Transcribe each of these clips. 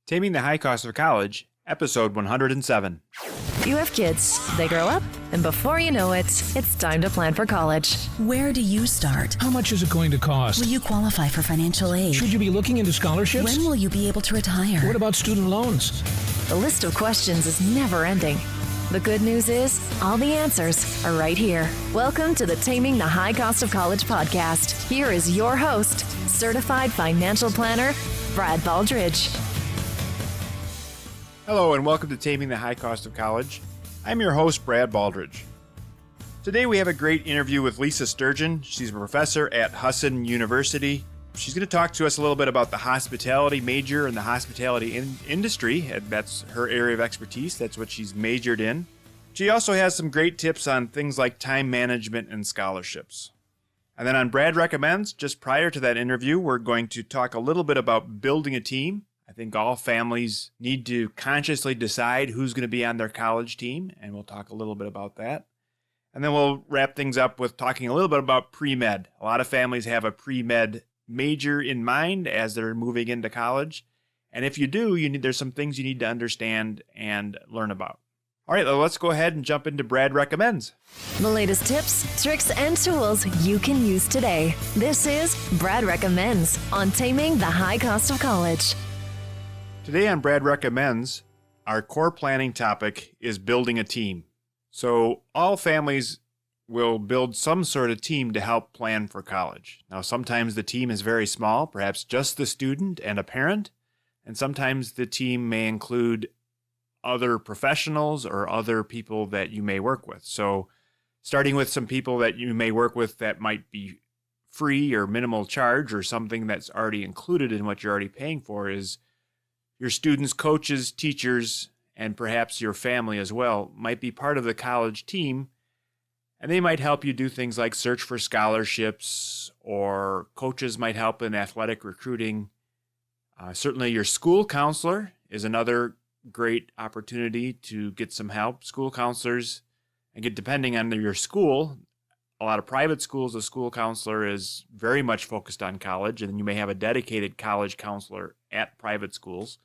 Taming the High Cost of College, Episode 107. You have kids, they grow up, and before you know it, it's time to plan for college. Where do you start? How much is it going to cost? Will you qualify for financial aid? Should you be looking into scholarships? When will you be able to retire? What about student loans? The list of questions is never ending. The good news is, all the answers are right here. Welcome to the Taming the High Cost of College podcast. Here is your host, certified financial planner, Brad Baldridge. Hello and welcome to Taming the High Cost of College. I'm your host, Brad Baldridge. Today we have a great interview with Lisa Sturgeon. She's a professor at Husson University. She's going to talk to us a little bit about the hospitality major and the hospitality industry. That's her area of expertise. That's what she's majored in. She also has some great tips on things like time management and scholarships. And then on Brad Recommends, just prior to that interview, we're going to talk a little bit about building a team. I think all families need to consciously decide who's going to be on their college team, and we'll talk a little bit about that. And then we'll wrap things up with talking a little bit about pre-med. A lot of families have a pre-med major in mind as they're moving into college. And if you do, there's some things you need to understand and learn about. All right, let's go ahead and jump into Brad Recommends. The latest tips, tricks, and tools you can use today. This is Brad Recommends on Taming the High Cost of College. Today on Brad Recommends, our core planning topic is building a team. So all families will build some sort of team to help plan for college. Now, sometimes the team is very small, perhaps just the student and a parent, and sometimes the team may include other professionals or other people that you may work with. So starting with some people that you may work with that might be free or minimal charge or something that's already included in what you're already paying for is your students, coaches, teachers, and perhaps your family as well might be part of the college team, and they might help you do things like search for scholarships, or coaches might help in athletic recruiting. Certainly your school counselor is another great opportunity to get some help. School counselors, depending on your school, a lot of private schools, the school counselor is very much focused on college, and you may have a dedicated college counselor at private schools.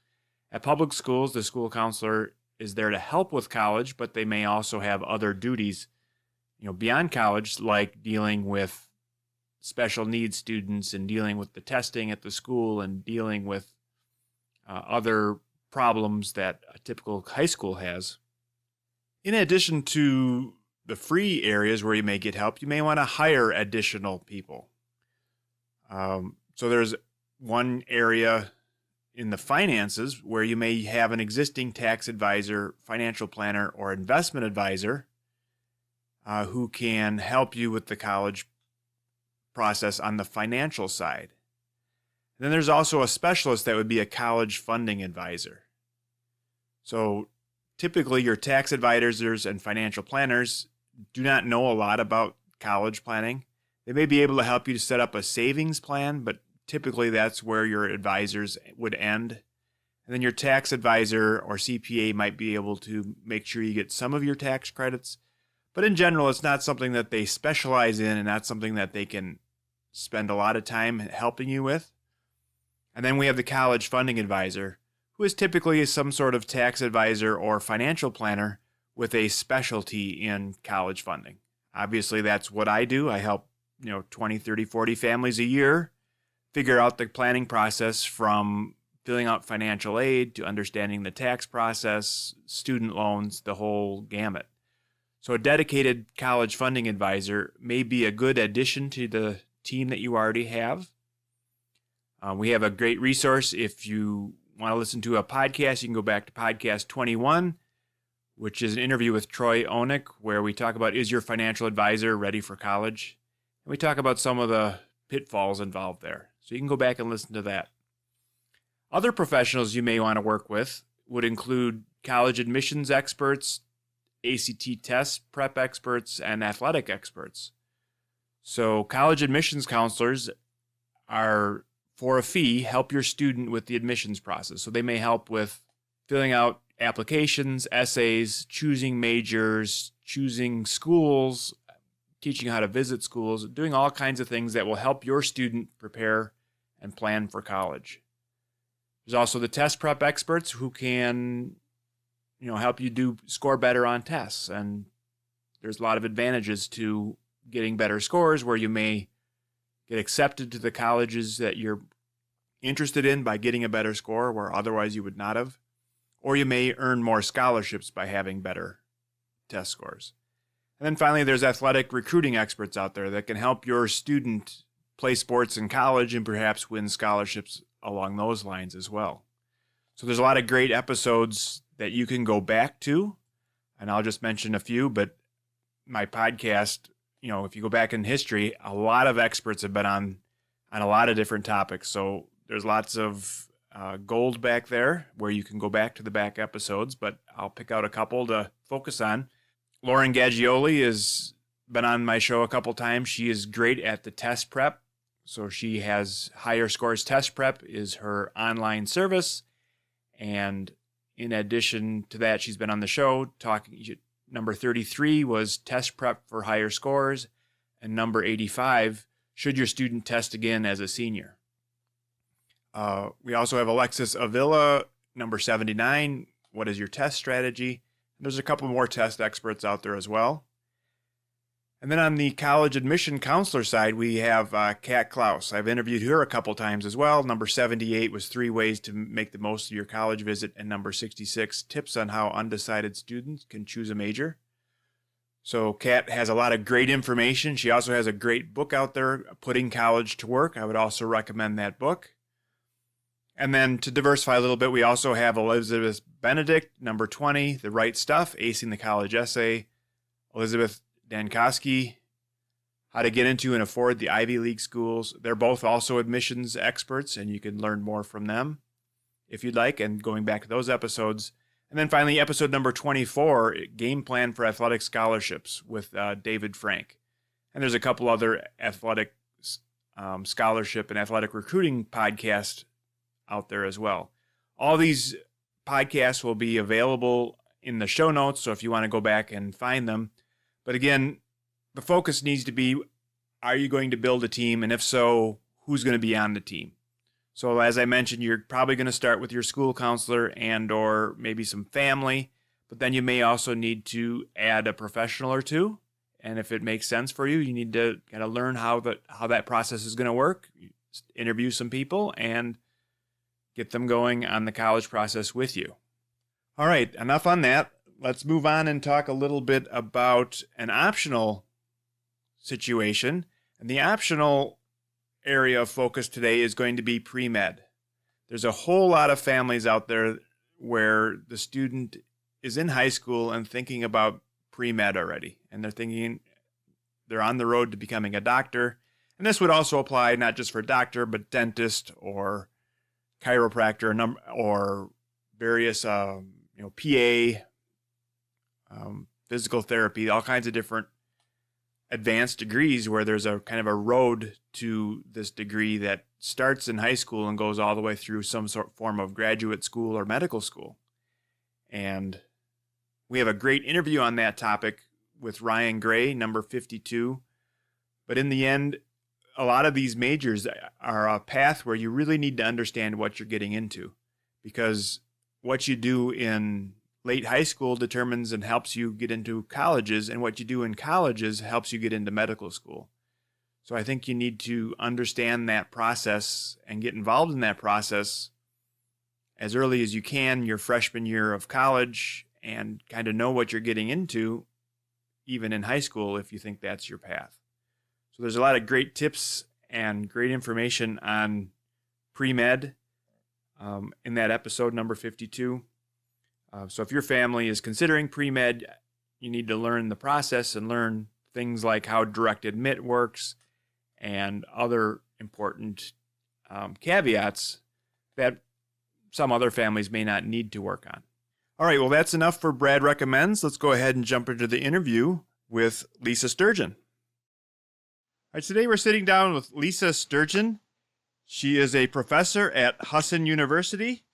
At public schools, the school counselor is there to help with college, but they may also have other duties, beyond college, like dealing with special needs students and dealing with the testing at the school and dealing with other problems that a typical high school has. In addition to the free areas where you may get help, you may want to hire additional people. So there's one area in the finances where you may have an existing tax advisor, financial planner, or investment advisor who can help you with the college process on the financial side. And then there's also a specialist that would be a college funding advisor. So typically your tax advisors and financial planners do not know a lot about college planning. They may be able to help you to set up a savings plan, but typically that's where your advisors would end. And then your tax advisor or CPA might be able to make sure you get some of your tax credits. But in general, it's not something that they specialize in and not something that they can spend a lot of time helping you with. And then we have the college funding advisor, who is typically some sort of tax advisor or financial planner with a specialty in college funding. Obviously, that's what I do. I help 20, 30, 40 families a year figure out the planning process, from filling out financial aid to understanding the tax process, student loans, the whole gamut. So a dedicated college funding advisor may be a good addition to the team that you already have. We have a great resource. If you want to listen to a podcast, you can go back to podcast 21, which is an interview with Troy Oenick, where we talk about, is your financial advisor ready for college? And we talk about some of the pitfalls involved there. So you can go back and listen to that. Other professionals you may want to work with would include college admissions experts, ACT test prep experts, and athletic experts. So college admissions counselors are, for a fee, help your student with the admissions process. So they may help with filling out applications, essays, choosing majors, choosing schools, teaching how to visit schools, doing all kinds of things that will help your student prepare and plan for college. There's also the test prep experts who can, help you score better on tests. And there's a lot of advantages to getting better scores where you may get accepted to the colleges that you're interested in by getting a better score where otherwise you would not have. Or you may earn more scholarships by having better test scores. And then finally, there's athletic recruiting experts out there that can help your student play sports in college and perhaps win scholarships along those lines as well. So there's a lot of great episodes that you can go back to, and I'll just mention a few, but my podcast, if you go back in history, a lot of experts have been on a lot of different topics. So there's lots of gold back there where you can go back to the back episodes, but I'll pick out a couple to focus on. Lauren Gaggioli has been on my show a couple times. She is great at the test prep. So she has Higher Scores Test Prep is her online service. And in addition to that, she's been on the show talking. Number 33 was Test Prep for Higher Scores. And number 85, Should Your Student Test Again as a Senior? We also have Alexis Avila, number 79, What is Your Test Strategy? And there's a couple more test experts out there as well. And then on the college admission counselor side, we have Kat Klaus. I've interviewed her a couple times as well. Number 78 was 3 ways to make the most of your college visit. And number 66, tips on how undecided students can choose a major. So Kat has a lot of great information. She also has a great book out there, Putting College to Work. I would also recommend that book. And then to diversify a little bit, we also have Elizabeth Benedict, number 20, The Right Stuff, Acing the College Essay. Elizabeth Dankowski, How to Get Into and Afford the Ivy League Schools. They're both also admissions experts, and you can learn more from them if you'd like, and going back to those episodes. And then finally, episode number 24, Game Plan for Athletic Scholarships with David Frank. And there's a couple other athletic scholarship and athletic recruiting podcasts out there as well. All these podcasts will be available in the show notes, so if you want to go back and find them. But again, the focus needs to be, are you going to build a team? And if so, who's going to be on the team? So as I mentioned, you're probably going to start with your school counselor and or maybe some family, but then you may also need to add a professional or two. And if it makes sense for you, you need to kind of learn how that process is going to work, interview some people, and get them going on the college process with you. All right, enough on that. Let's move on and talk a little bit about an optional situation. And the optional area of focus today is going to be pre-med. There's a whole lot of families out there where the student is in high school and thinking about pre-med already. And they're thinking they're on the road to becoming a doctor. And this would also apply not just for doctor, but dentist or chiropractor or various PA, physical therapy, all kinds of different advanced degrees where there's a kind of a road to this degree that starts in high school and goes all the way through some form of graduate school or medical school. And we have a great interview on that topic with Ryan Gray, number 52. But in the end, a lot of these majors are a path where you really need to understand what you're getting into, because what you do in late high school determines and helps you get into colleges, and what you do in colleges helps you get into medical school. So I think you need to understand that process and get involved in that process as early as you can your freshman year of college and kind of know what you're getting into even in high school if you think that's your path. So there's a lot of great tips and great information on pre-med in that episode number 52. So if your family is considering pre-med, you need to learn the process and learn things like how direct admit works and other important caveats that some other families may not need to work on. All right, well, that's enough for Brad Recommends. Let's go ahead and jump into the interview with Lisa Sturgeon. All right, today we're sitting down with Lisa Sturgeon. She is a professor at Husson University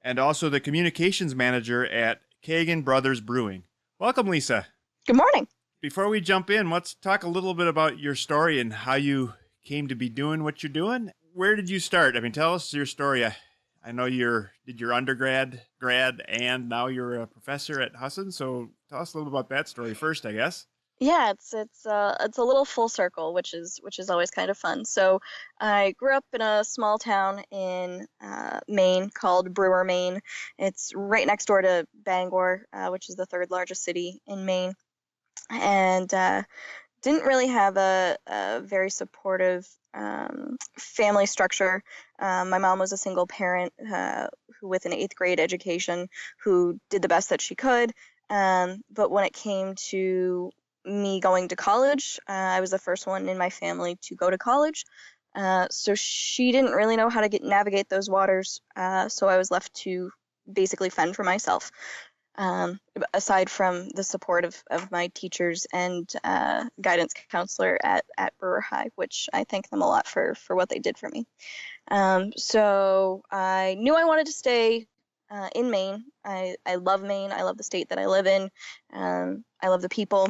and also the communications manager at Geaghan Brothers Brewing. Welcome, Lisa. Good morning. Before we jump in, let's talk a little bit about your story and how you came to be doing what you're doing. Where did you start? I mean, tell us your story. I know did your undergrad, grad, and now you're a professor at Husson. So tell us a little about that story first, I guess. Yeah, it's a little full circle, which is always kind of fun. So I grew up in a small town in Maine called Brewer, Maine. It's right next door to Bangor, which is the third largest city in Maine, and didn't really have a very supportive family structure. My mom was a single parent who, with an 8th grade education, who did the best that she could. But when it came to me going to college, I was the first one in my family to go to college. So she didn't really know how to navigate those waters. So I was left to basically fend for myself. Aside from the support of my teachers and guidance counselor at Brewer High, which I thank them a lot for what they did for me. So I knew I wanted to stay in Maine. I love Maine. I love the state that I live in. I love the people,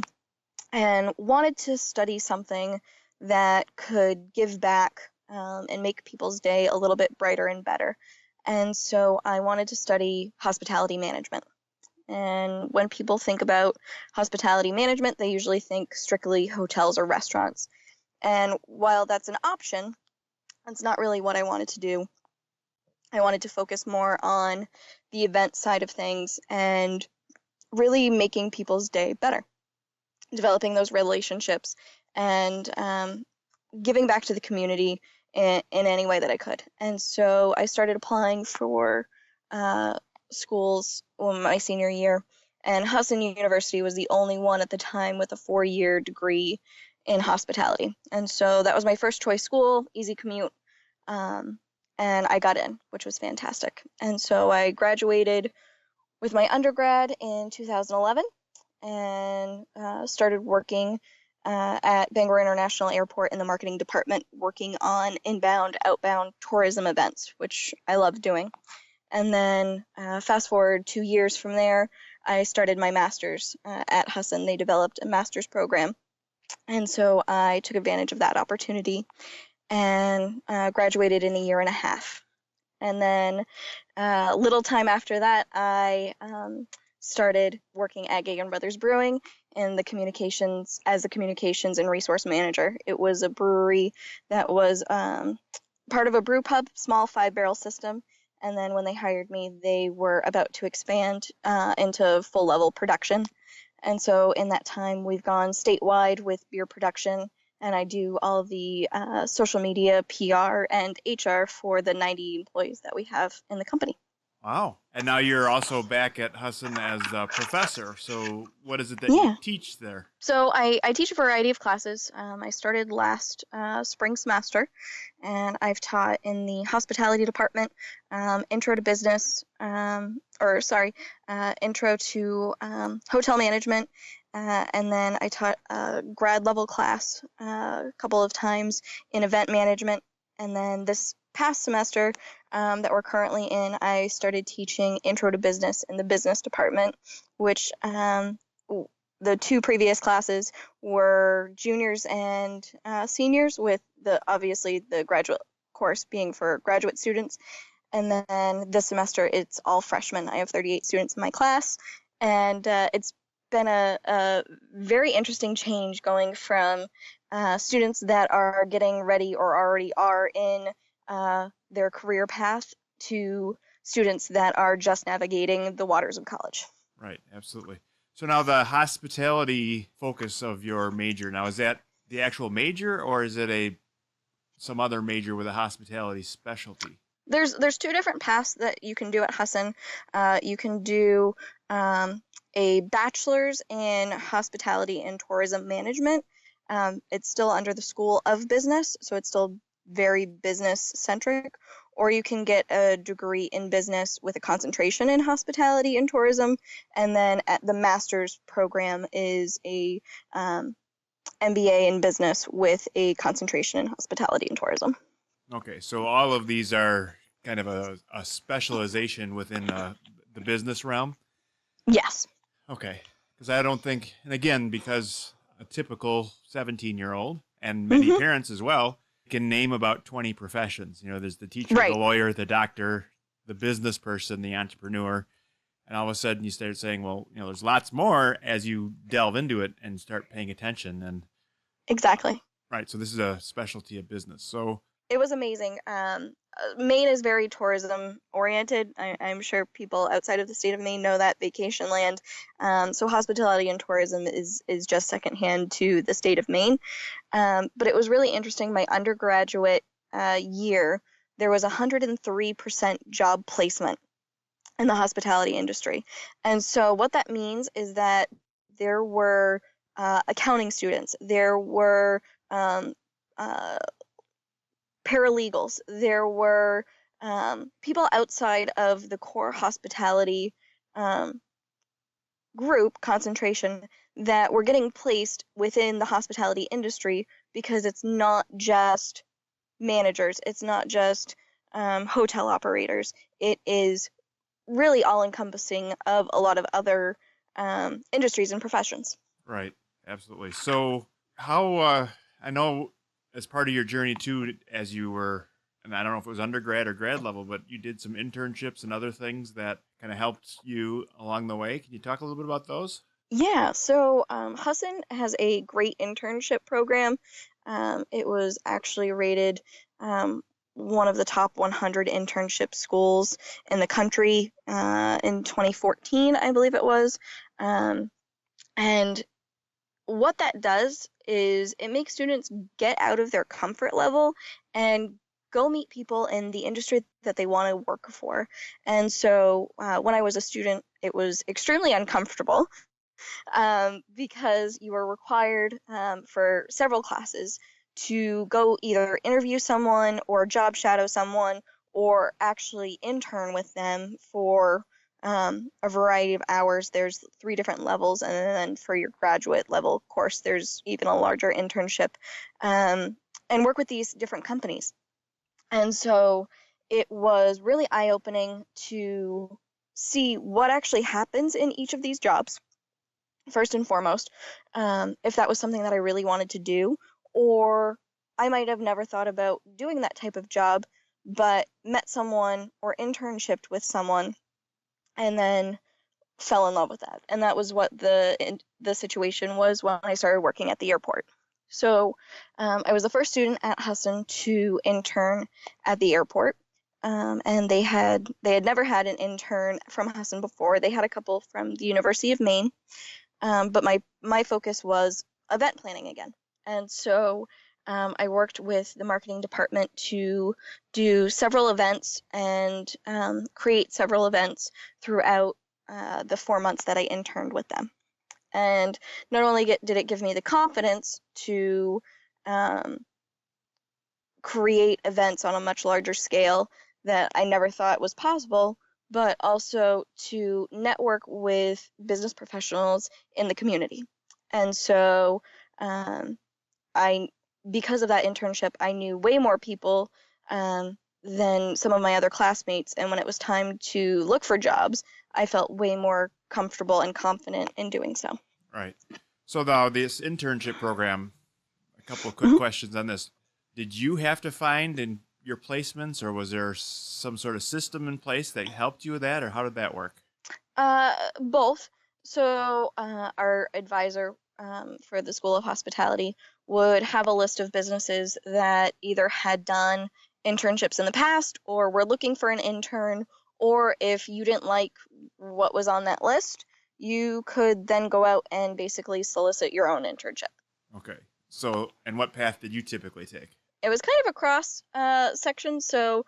and wanted to study something that could give back and make people's day a little bit brighter and better. And so I wanted to study hospitality management. And when people think about hospitality management, they usually think strictly hotels or restaurants. And while that's an option, that's not really what I wanted to do. I wanted to focus more on the event side of things and really making people's day better, developing those relationships, and giving back to the community in any way that I could. And so I started applying for schools my senior year, and Husson University was the only one at the time with a 4-year degree in hospitality. And so that was my first choice school, easy commute, and I got in, which was fantastic. And so I graduated with my undergrad in 2011 and started working at Bangor International Airport in the marketing department, working on inbound, outbound tourism events, which I loved doing. And then fast forward 2 years from there, I started my master's at Husson. They developed a master's program. And so I took advantage of that opportunity and graduated in a year and a half. And then a little time after that, I started working at Geaghan Brothers Brewing in the communications and resource manager. It was a brewery that was part of a brew pub, small 5-barrel system. And then when they hired me, they were about to expand into full-level production. And so in that time, we've gone statewide with beer production, and I do all of the social media, PR, and HR for the 90 employees that we have in the company. Wow. And now you're also back at Husson as a professor. So what is it that you teach there? So I teach a variety of classes. I started last spring semester, and I've taught in the hospitality department, intro to business, intro to hotel management. And then I taught a grad level class a couple of times in event management. And then this past semester that we're currently in, I started teaching intro to business in the business department, which the 2 previous classes were juniors and seniors, with obviously the graduate course being for graduate students. And then this semester, it's all freshmen. I have 38 students in my class, and it's been a very interesting change going from students that are getting ready or already are in their career path to students that are just navigating the waters of college. Right, absolutely. So now the hospitality focus of your major, now is that the actual major, or is it some other major with a hospitality specialty? There's 2 different paths that you can do at Husson. You can do a bachelor's in hospitality and tourism management. It's still under the School of Business, so it's still very business centric, or you can get a degree in business with a concentration in hospitality and tourism. And then at the master's program is a MBA in business with a concentration in hospitality and tourism. Okay, so all of these are kind of a specialization within the business realm? Yes. Okay, because I don't think, and again, because a typical 17-year-old and many parents as well can name about 20 professions. You know, there's the teacher, right, the lawyer, the doctor, the business person, the entrepreneur, and all of a sudden you start saying, well, there's lots more as you delve into it and start paying attention. And Exactly. right, so this is a specialty of business. So It was amazing. Maine is very tourism oriented. I'm sure people outside of the state of Maine know that, vacation land. So hospitality and tourism is just secondhand to the state of Maine. But it was really interesting. My undergraduate year, there was 103% job placement in the hospitality industry. And so what that means is that there were accounting students, there were paralegals, there were people outside of the core hospitality group concentration that were getting placed within the hospitality industry, because it's not just managers, it's not just hotel operators, it is really all-encompassing of a lot of other industries and professions. right, absolutely. So how I know as part of your journey too, as you were, and I don't know if it was undergrad or grad level, but you did some internships and other things that kind of helped you along the way. Can you talk a little bit about those? Yeah, so Husson has a great internship program. It was actually rated one of the top 100 internship schools in the country in 2014, I believe it was. And what that does is it makes students get out of their comfort level and go meet people in the industry that they want to work for. And so when I was a student, it was extremely uncomfortable because you were required for several classes to go either interview someone or job shadow someone or actually intern with them for a variety of hours. There's 3 different levels, and then for your graduate level course, there's even a larger internship, and work with these different companies. And so it was really eye-opening to see what actually happens in each of these jobs, first and foremost, if that was something that I really wanted to do, or I might have never thought about doing that type of job, but met someone or internshipped with someone and then fell in love with that. And that was what the situation was when I started working at the airport. So I was the first student at Husson to intern at the airport. And they had never had an intern from Husson before. They had a couple from the University of Maine. But my focus was event planning again. And so I worked with the marketing department to do several events and create several events throughout the 4 months that I interned with them. And not only did it give me the confidence to create events on a much larger scale that I never thought was possible, but also to network with business professionals in the community. And so because of that internship, I knew way more people than some of my other classmates. And when it was time to look for jobs, I felt way more comfortable and confident in doing so. Right. So now this internship program, a couple of quick questions on this. Did you have to find in your placements, or was there some sort of system in place that helped you with that, or how did that work? Both. So our advisor for the School of Hospitality would have a list of businesses that either had done internships in the past or were looking for an intern, or if you didn't like what was on that list, you could then go out and basically solicit your own internship. Okay. So, and what path did you typically take? It was kind of a cross section. So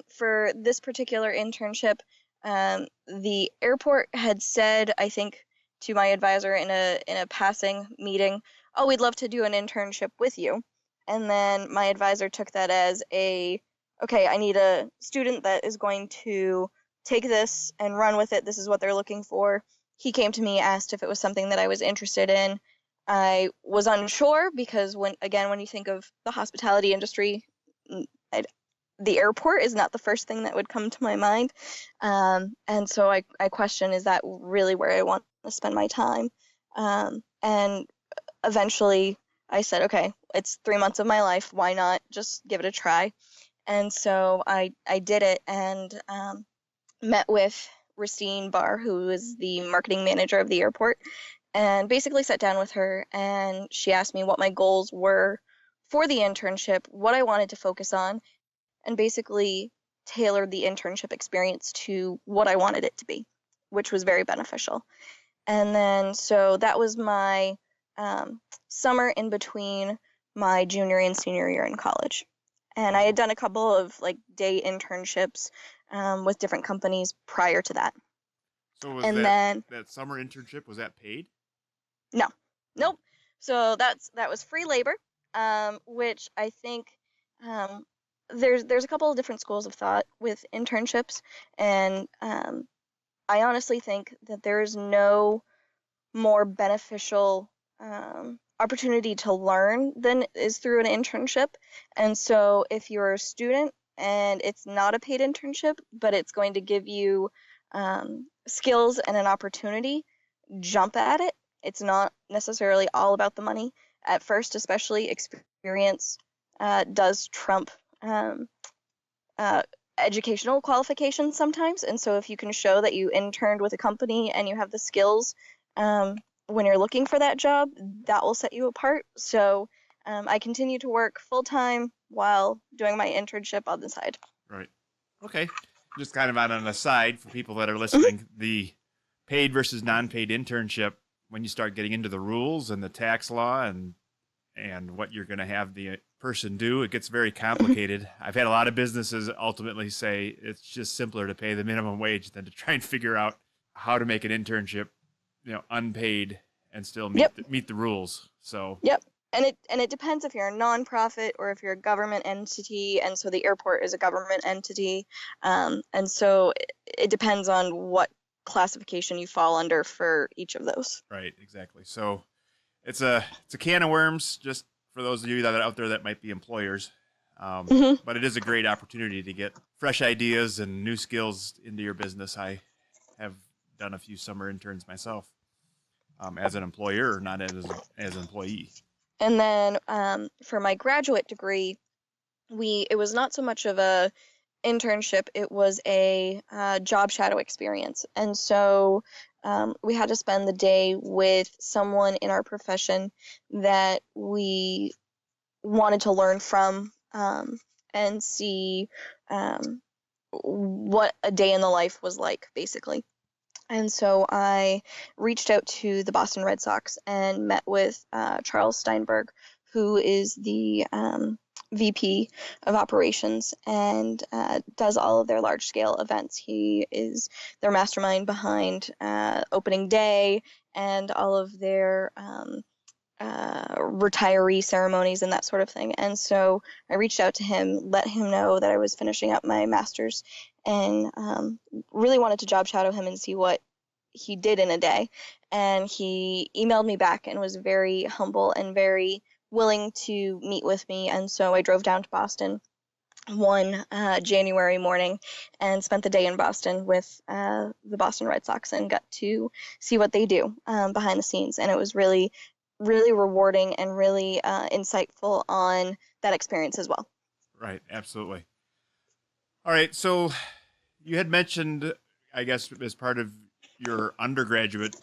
for this particular internship, the airport had said, I think, to my advisor in a passing meeting, "Oh, we'd love to do an internship with you." And then my advisor took that as okay, I need a student that is going to take this and run with it. This is what they're looking for. He came to me, asked if it was something that I was interested in. I was unsure because when you think of the hospitality industry, the airport is not the first thing that would come to my mind. And so I question, is that really where I want to spend my time? And eventually I said, okay, it's 3 months of my life. Why not just give it a try? And so I did it and met with Racine Barr, who is the marketing manager of the airport, and basically sat down with her, and she asked me what my goals were for the internship, what I wanted to focus on, and basically tailored the internship experience to what I wanted it to be, which was very beneficial. And then so that was my summer in between my junior and senior year in college. And I had done a couple of like day internships with different companies prior to that. So was And that then summer internship, was that paid? no, nope. So that was free labor, which I think there's a couple of different schools of thought with internships, and I honestly think that there is no more beneficial opportunity to learn than is through an internship. And so if you're a student and it's not a paid internship, but it's going to give you skills and an opportunity, jump at it. It's not necessarily all about the money. At first, especially, experience does trump educational qualifications sometimes. And so if you can show that you interned with a company and you have the skills when you're looking for that job, that will set you apart. So I continue to work full-time while doing my internship on the side. Right. Okay. Just kind of on an aside for people that are listening, the paid versus non-paid internship, when you start getting into the rules and the tax law and what you're going to have the person do, it gets very complicated. I've had a lot of businesses ultimately say it's just simpler to pay the minimum wage than to try and figure out how to make an internship, unpaid and still meet the rules. So Yep. And it depends if you're a nonprofit or if you're a government entity, and so the airport is a government entity, and so it depends on what classification you fall under for each of those. Right, exactly. So it's a can of worms just for those of you that are out there that might be employers, but it is a great opportunity to get fresh ideas and new skills into your business. I have done a few summer interns myself as an employer, not as an employee. And then for my graduate degree, it was not so much of a internship, it was a job shadow experience. And so we had to spend the day with someone in our profession that we wanted to learn from and see what a day in the life was like, basically. And so I reached out to the Boston Red Sox and met with Charles Steinberg, who is the VP of operations and does all of their large-scale events. He is their mastermind behind opening day and all of their retiree ceremonies and that sort of thing. And so I reached out to him, let him know that I was finishing up my master's, and really wanted to job shadow him and see what he did in a day. And he emailed me back and was very humble and very willing to meet with me. And so I drove down to Boston one January morning and spent the day in Boston with the Boston Red Sox and got to see what they do behind the scenes. And it was really, really rewarding and really insightful on that experience as well. Right, absolutely. All right, so you had mentioned, I guess, as part of your undergraduate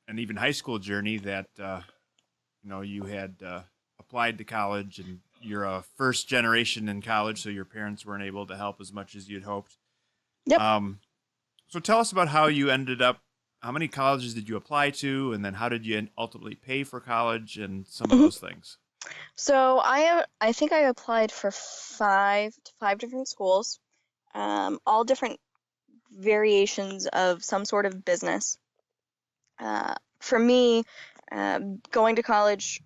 and even high school journey that, you had applied to college and you're a first generation in college, so your parents weren't able to help as much as you'd hoped. Yep. So tell us about how you ended up, how many colleges did you apply to, and then how did you ultimately pay for college and some of those things? So I think I applied for five different schools, all different variations of some sort of business. For me, going to college,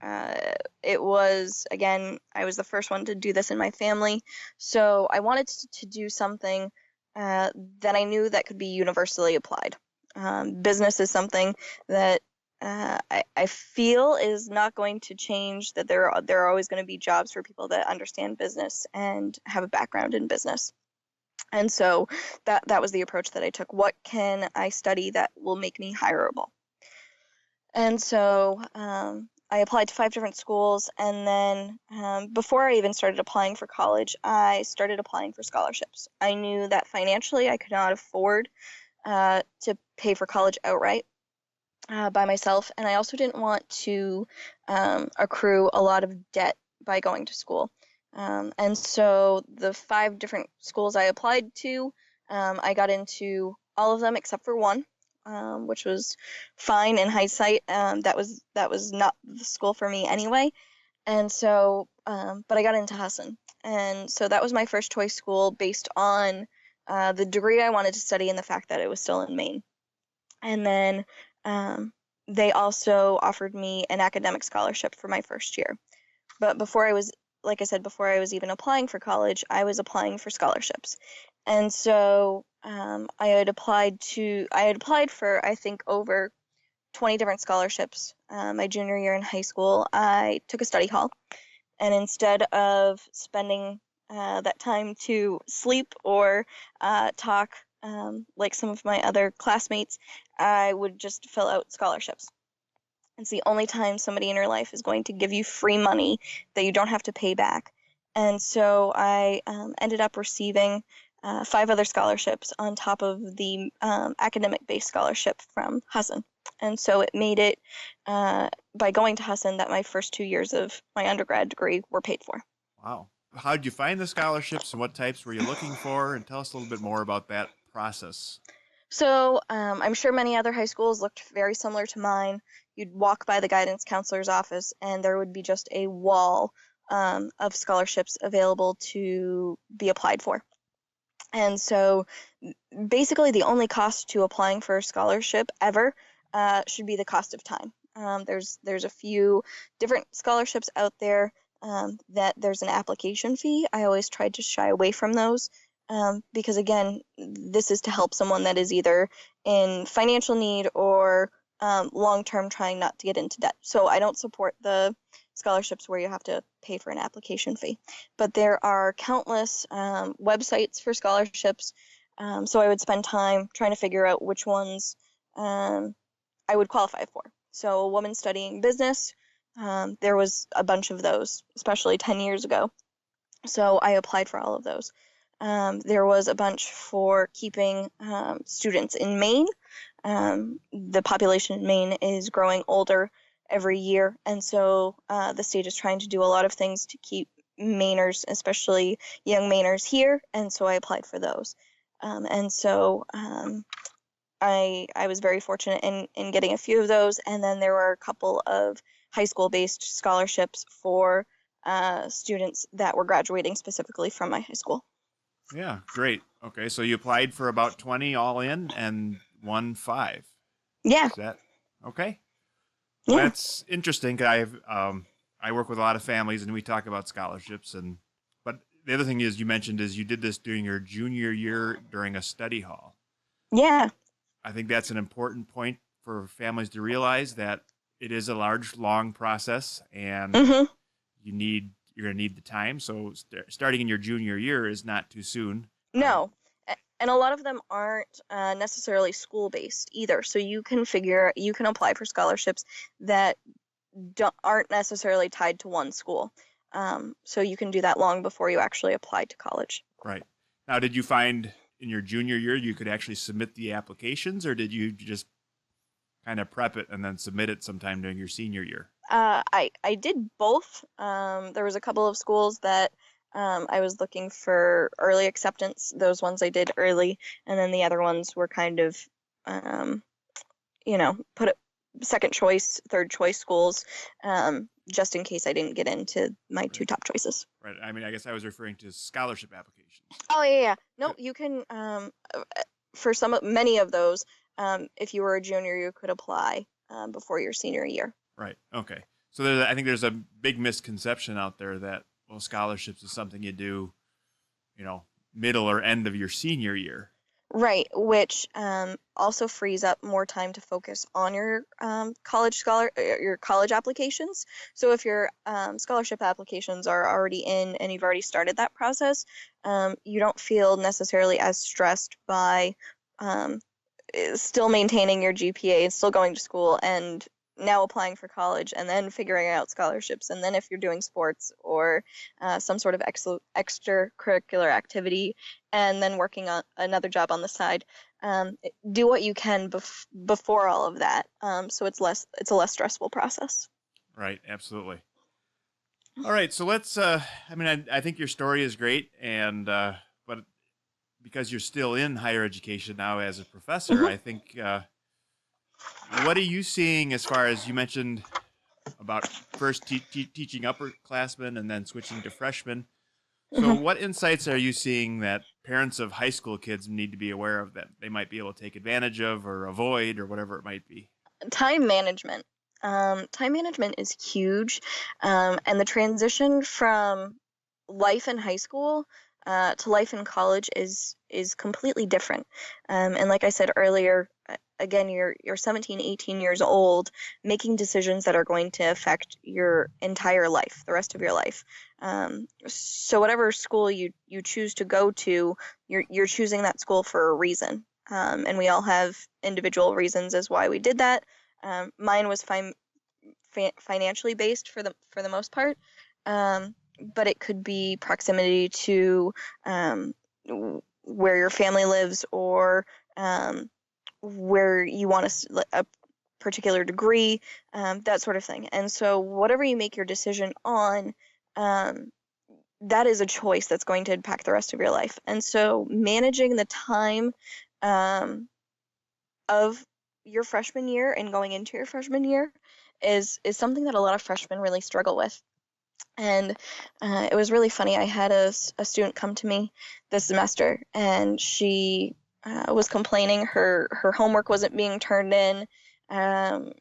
it was, again, I was the first one to do this in my family, so I wanted to do something that I knew that could be universally applied. Business is something that I feel is not going to change, that there are always going to be jobs for people that understand business and have a background in business. And so that was the approach that I took. What can I study that will make me hireable? And so I applied to 5 different schools, and then before I even started applying for college, I started applying for scholarships. I knew that financially I could not afford to pay for college outright by myself, and I also didn't want to accrue a lot of debt by going to school. And so the 5 different schools I applied to, I got into all of them except for one, which was fine in hindsight. That was not the school for me anyway. And so, but I got into Husson, and so that was my first choice school based on the degree I wanted to study and the fact that it was still in Maine. And then they also offered me an academic scholarship for my first year. But before I was, like I said, before I was even applying for college, I was applying for scholarships. And so I had applied for, I think, over 20 different scholarships. My junior year in high school, I took a study hall. And instead of spending that time to sleep or talk like some of my other classmates, I would just fill out scholarships. It's the only time somebody in your life is going to give you free money that you don't have to pay back. And so I ended up receiving 5 other scholarships on top of the academic-based scholarship from Husson. And so it made it, by going to Husson, that my first 2 years of my undergrad degree were paid for. Wow. How did you find the scholarships and what types were you looking for? And tell us a little bit more about that process. So I'm sure many other high schools looked very similar to mine. You'd walk by the guidance counselor's office, and there would be just a wall of scholarships available to be applied for. And so basically the only cost to applying for a scholarship ever should be the cost of time. There's a few different scholarships out there that there's an application fee. I always tried to shy away from those because, again, this is to help someone that is either in financial need or long-term trying not to get into debt. So I don't support the scholarships where you have to pay for an application fee. But there are countless websites for scholarships, so I would spend time trying to figure out which ones I would qualify for. So a woman studying business, there was a bunch of those, especially 10 years ago. So I applied for all of those. There was a bunch for keeping students in Maine. The population in Maine is growing older every year, and so the state is trying to do a lot of things to keep Mainers, especially young Mainers, here, and so I applied for those. And so I was very fortunate in getting a few of those, and then there were a couple of high school-based scholarships for students that were graduating specifically from my high school. Yeah, great. Okay, so you applied for about 20 all in and won 5. Yeah. Is that okay? Yeah. Well, that's interesting. 'Cause I work with a lot of families, and we talk about scholarships. But the other thing is you mentioned is you did this during your junior year during a study hall. Yeah. I think that's an important point for families to realize that it is a large, long process, and Mm-hmm. you're going to need the time. So starting in your junior year is not too soon. No. And a lot of them aren't necessarily school-based either. So you can apply for scholarships that aren't necessarily tied to one school. So you can do that long before you actually apply to college. Right. Now, did you find in your junior year you could actually submit the applications, or did you just kind of prep it and then submit it sometime during your senior year? I did both. There was a couple of schools that I was looking for early acceptance. Those ones I did early, and then the other ones were kind of, put it second choice, third choice schools, just in case I didn't get into my 2 top choices. Right. I mean, I guess I was referring to scholarship applications. Oh, yeah. No, you can, for many of those, if you were a junior, you could apply before your senior year. Right. Okay. So I think there's a big misconception out there that, well, scholarships is something you do, middle or end of your senior year. Right, which also frees up more time to focus on your your college applications. So if your scholarship applications are already in and you've already started that process, you don't feel necessarily as stressed by still maintaining your GPA and still going to school and now applying for college and then figuring out scholarships, and then if you're doing sports or some sort of extracurricular activity, and then working on another job on the side. Do what you can before all of that, so it's a less stressful process. Right, absolutely. All right, so let's. I think your story is great, and but because you're still in higher education now as a professor, I think. What are you seeing as far as you mentioned about first teaching upperclassmen and then switching to freshmen? So what insights are you seeing that parents of high school kids need to be aware of that they might be able to take advantage of or avoid or whatever it might be? Time management. Time management is huge, and the transition from life in high school to life in college is completely different. And like I said earlier, again, you're 17, 18 years old, making decisions that are going to affect your entire life, the rest of your life. So whatever school you choose to go to, you're choosing that school for a reason. And we all have individual reasons as why we did that. Mine was financially based for the most part. But it could be proximity to where your family lives, or where you want a particular degree, that sort of thing. And so whatever you make your decision on, that is a choice that's going to impact the rest of your life. And so managing the time of your freshman year and going into your freshman year is something that a lot of freshmen really struggle with. And it was really funny. I had a student come to me this semester, and she was complaining her homework wasn't being turned in.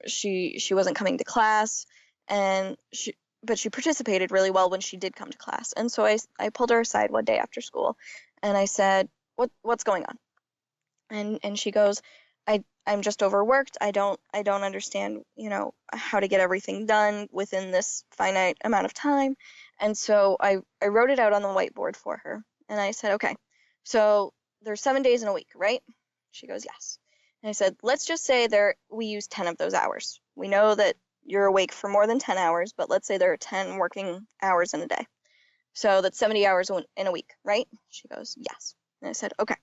She wasn't coming to class, but she participated really well when she did come to class. And so I pulled her aside one day after school, and I said, "What's going on?" And she goes, I'm just overworked. I don't understand, how to get everything done within this finite amount of time. And so I wrote it out on the whiteboard for her. And I said, okay, so there's 7 days in a week, right? She goes, yes. And I said, let's just say we use 10 of those hours. We know that you're awake for more than 10 hours, but let's say there are 10 working hours in a day. So that's 70 hours in a week, right? She goes, yes. And I said, okay,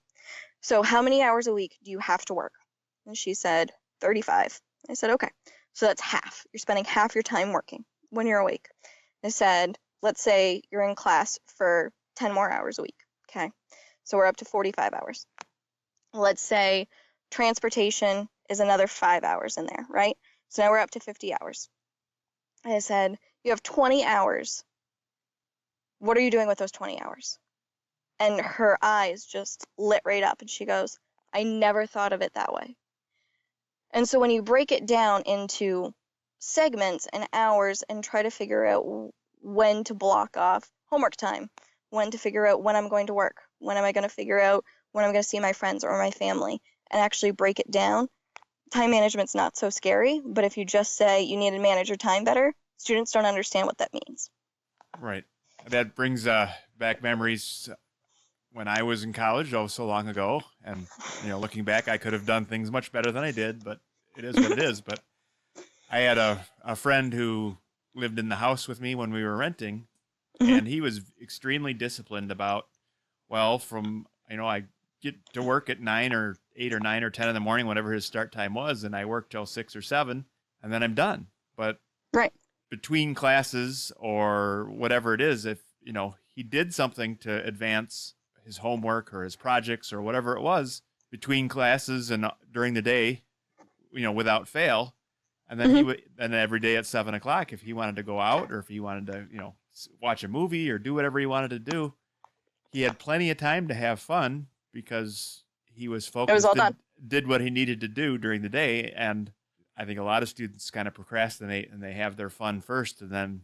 so how many hours a week do you have to work? And she said, 35. I said, okay, so that's half. You're spending half your time working when you're awake. I said, let's say you're in class for 10 more hours a week. Okay, so we're up to 45 hours. Let's say transportation is another 5 hours in there, right? So now we're up to 50 hours. I said, you have 20 hours. What are you doing with those 20 hours? And her eyes just lit right up, and she goes, I never thought of it that way. And so when you break it down into segments and hours and try to figure out when to block off homework time, when to figure out when I'm going to work, when am I going to figure out when I'm going to see my friends or my family, and actually break it down, time management's not so scary. But if you just say you need to manage your time better, students don't understand what that means. Right. That brings back memories when I was in college, so long ago, and looking back, I could have done things much better than I did, but it is what it is. But I had a friend who lived in the house with me when we were renting, and he was extremely disciplined about, I get to work at 9 or 8 or 9 or 10 in the morning, whatever his start time was, and I work till 6 or 7, and then I'm done. But right between classes or whatever it is, if he did something to advance his homework or his projects or whatever it was between classes and during the day, without fail. And then he would, and every day at 7 o'clock, if he wanted to go out or if he wanted to, watch a movie or do whatever he wanted to do, he had plenty of time to have fun because he was focused, it was all done. Did what he needed to do during the day. And I think a lot of students kind of procrastinate and they have their fun first, and then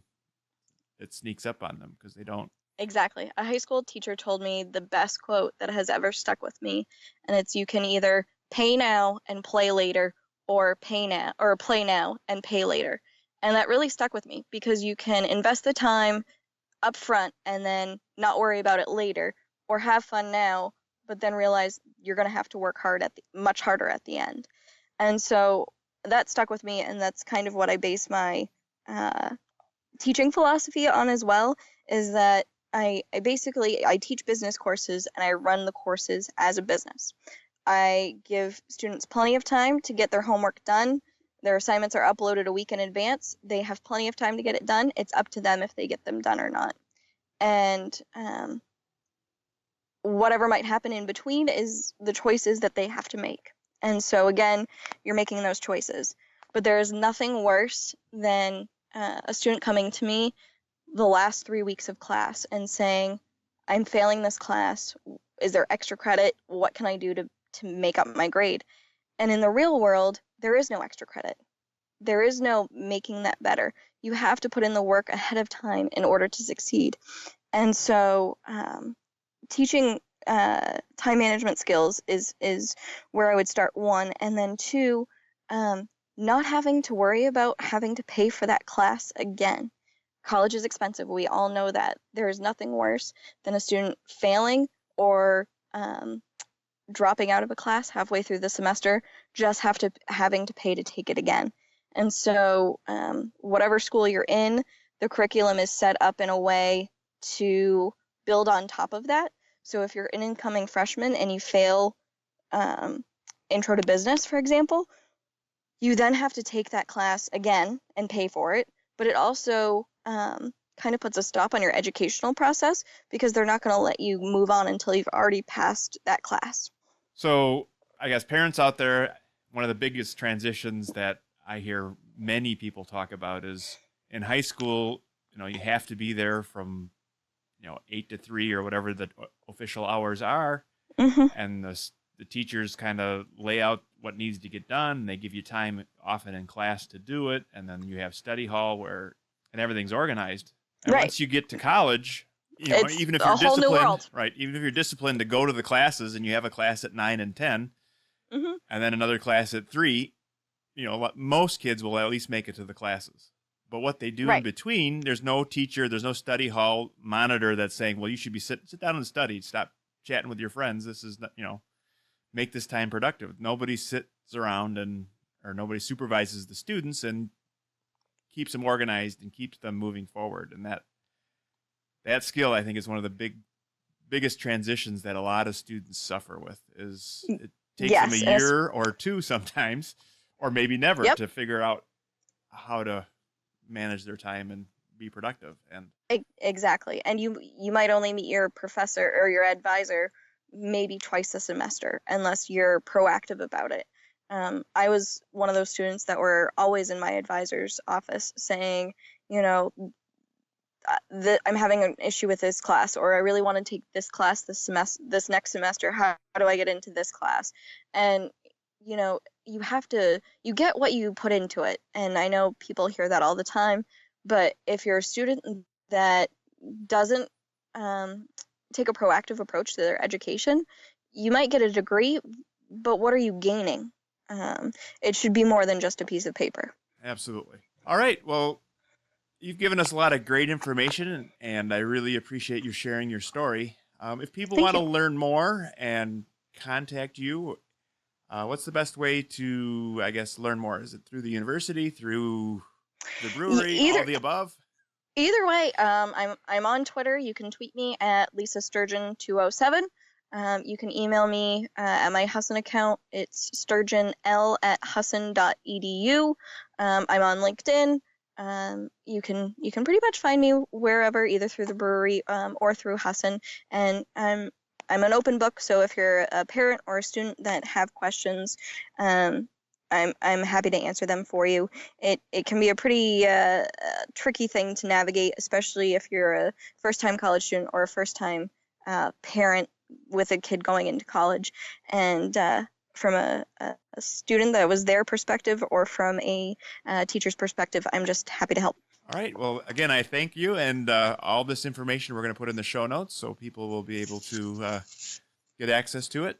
it sneaks up on them because they don't. Exactly. A high school teacher told me the best quote that has ever stuck with me, and it's, you can either pay now and play later, or play now and pay later. And that really stuck with me because you can invest the time up front and then not worry about it later, or have fun now, but then realize you're going to have to work much harder at the end. And so that stuck with me, and that's kind of what I base my teaching philosophy on as well, is that I teach business courses and I run the courses as a business. I give students plenty of time to get their homework done. Their assignments are uploaded a week in advance. They have plenty of time to get it done. It's up to them if they get them done or not. And whatever might happen in between is the choices that they have to make. And so again, you're making those choices. But there is nothing worse than a student coming to me the last 3 weeks of class and saying, I'm failing this class. Is there extra credit? What can I do to make up my grade? And in the real world, there is no extra credit. There is no making that better. You have to put in the work ahead of time in order to succeed. And so teaching time management skills is where I would start, one. And then two, not having to worry about having to pay for that class again. College is expensive. We all know that. There is nothing worse than a student failing or dropping out of a class halfway through the semester, just having to pay to take it again. And so whatever school you're in, the curriculum is set up in a way to build on top of that. So if you're an incoming freshman and you fail Intro to Business, for example, you then have to take that class again and pay for it. But it also kind of puts a stop on your educational process because they're not going to let you move on until you've already passed that class. So I guess parents out there, one of the biggest transitions that I hear many people talk about is in high school, you have to be there from 8 to 3 or whatever the official hours are. Mm-hmm. And the teachers kind of lay out what needs to get done. They give you time often in class to do it. And then you have study hall and everything's organized. And right. Once you get to college, it's even if a you're whole new disciplined, world. right? Even if you're disciplined to go to the classes and you have a class at 9 and 10, mm-hmm. and then another class at 3, most kids will at least make it to the classes. But what they do right. in between, there's no teacher, there's no study hall monitor that's saying, well, you should be sit down and study. Stop chatting with your friends. This is, make this time productive. Nobody sits around or nobody supervises the students and keeps them organized and keeps them moving forward. And that skill, I think, is one of the biggest transitions that a lot of students suffer with. Is it takes them a year or two sometimes, or maybe never, yep. to figure out how to manage their time and be productive. And exactly. And you might only meet your professor or your advisor maybe twice a semester unless you're proactive about it. I was one of those students that were always in my advisor's office saying, I'm having an issue with this class, or I really want to take this class this next semester. How do I get into this class? And you get what you put into it. And I know people hear that all the time, but if you're a student that doesn't take a proactive approach to their education, you might get a degree, but what are you gaining? It should be more than just a piece of paper. Absolutely. All right. Well, you've given us a lot of great information, and I really appreciate you sharing your story. If people want to learn more and contact you, what's the best way to, I guess, learn more? Is it through the university, through the brewery, all the above? Either way, I'm on Twitter. You can tweet me at Lisa Sturgeon 207. You can email me at my Husson account. It's sturgeonl@husson.edu. I'm on LinkedIn. You can pretty much find me wherever, either through the brewery or through Husson. And I'm an open book, so if you're a parent or a student that have questions, I'm happy to answer them for you. It can be a pretty tricky thing to navigate, especially if you're a first-time college student or a first-time parent with a kid going into college. And from a student that was their perspective or from a teacher's perspective, I'm just happy to help. All right. Well, again, I thank you. And all this information we're going to put in the show notes so people will be able to get access to it.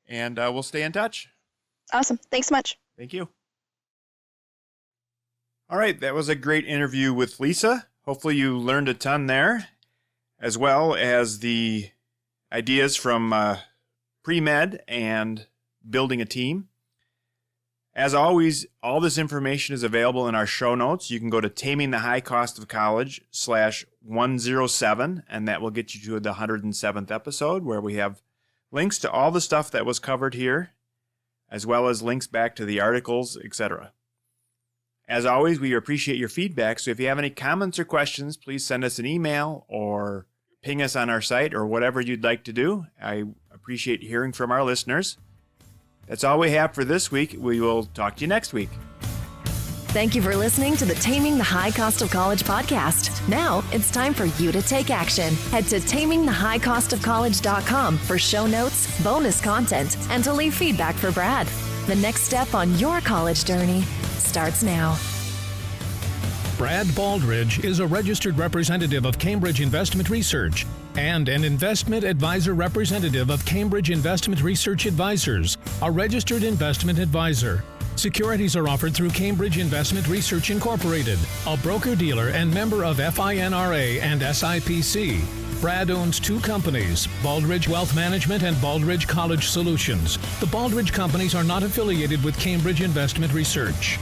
And we'll stay in touch. Awesome. Thanks so much. Thank you. All right. That was a great interview with Lisa. Hopefully you learned a ton there, as well as the ideas from pre-med and building a team. As always, all this information is available in our show notes. You can go to tamingthehighcostofcollege/107, and that will get you to the 107th episode, where we have links to all the stuff that was covered here, as well as links back to the articles, etc. As always, we appreciate your feedback, so if you have any comments or questions, please send us an email or ping us on our site or whatever you'd like to do. I appreciate hearing from our listeners. That's all we have for this week. We will talk to you next week. Thank you for listening to the Taming the High Cost of College podcast. Now it's time for you to take action. Head to tamingthehighcostofcollege.com for show notes, bonus content, and to leave feedback for Brad. The next step on your college journey starts now. Brad Baldridge is a registered representative of Cambridge Investment Research and an investment advisor representative of Cambridge Investment Research Advisors, a registered investment advisor. Securities are offered through Cambridge Investment Research Incorporated, a broker-dealer and member of FINRA and SIPC. Brad owns two companies, Baldridge Wealth Management and Baldridge College Solutions. The Baldridge companies are not affiliated with Cambridge Investment Research.